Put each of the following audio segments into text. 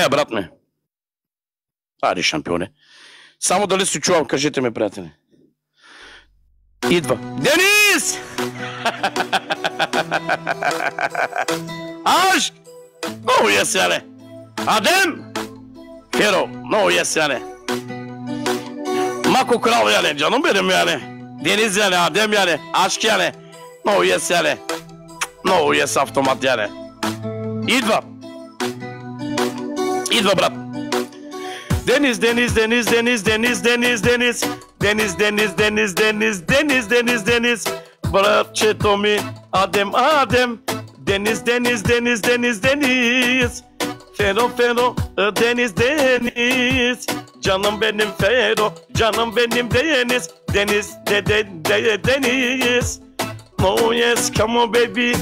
е, брат ми. Аре, шампионе. Само дали си чувам, кажете ми, приятели. Идва. Денис! Aşk! No yes yani. Adem! Hero. No yes yani. Mako kral yani. Canım benim yani. Deniz yani. Adem yani. Aşk yani. No yes yani. No yes avtomat yani. İdva. İdva brat. Deniz, deniz, deniz, deniz, deniz, deniz, deniz. Deniz, deniz, deniz, deniz, deniz, deniz, deniz. Bratçe Tomi, Adem, Adem. Deniz, deniz, deniz, deniz, deniz. Fero, fero, deniz, deniz. Canım benim Fero, canım benim Deniz. Deniz, deniz. Oh yes, come on baby.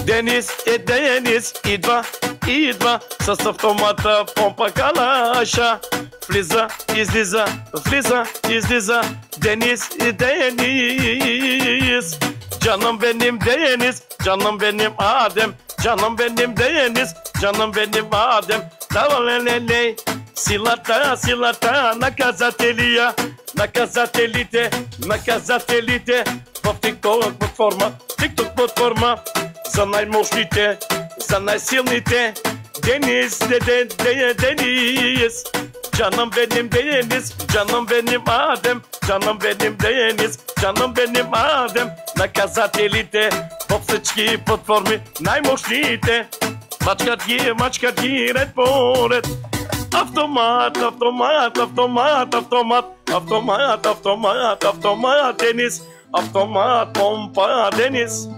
Deniz, deniz, idva, idva. С автомата помпа калаша. Влиза, излиза, влиза, излиза. Deniz, deniz. Canım benim Deniz, canım benim Adem. Canım benim Deniz, canım benim Adem. Tavalelele, silata, silata, na casatelia, na casatelite, na casatelite. В TikTok платформа, TikTok платформа. За най-мощните, за най-силните. Deniz, Deniz. Canım benim Deniz, canım benim Adem. Canım benim Deniz, canım benim Adem. Наказателите по всички платформи, най-мощните. Мачкат ги ред по ред. Автомат, автомат, автомат, автомат. Автомат, автомат, автомат, Deniz. Автомат, помпа, Deniz.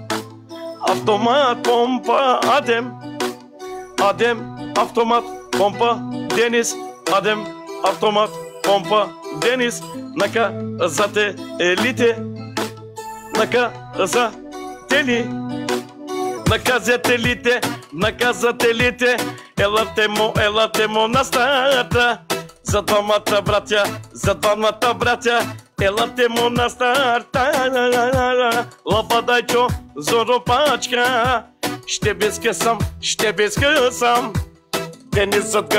Автомат, помпа, Adem. Adem, автомат, помпа, Deniz. Adem, автомат, помпа, Deniz. Наказателите. Наказатели. Наказателите. Наказателите. Елате му на старта. За двамата братя. Елате му на старта. Лападайчо, зоропачка. Ще безкъсам. Deniz zat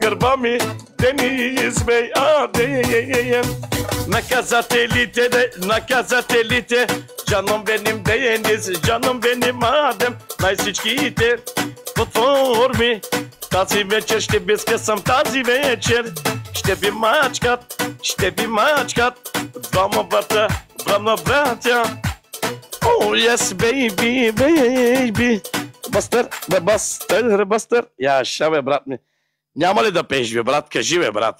gърба ми. Deniz bey Adem. Наказателите. Canım benim Deniz, canım benim Adem. Най-всичките платформи. Тази вечер ще безкъсам, тази вечер. Ще ви мачкат. Двама братя. Oh yes baby. Бастър. Я ша бе, брат ми. Няма ли да пееш, бе, брат? Кажи, бе, брат.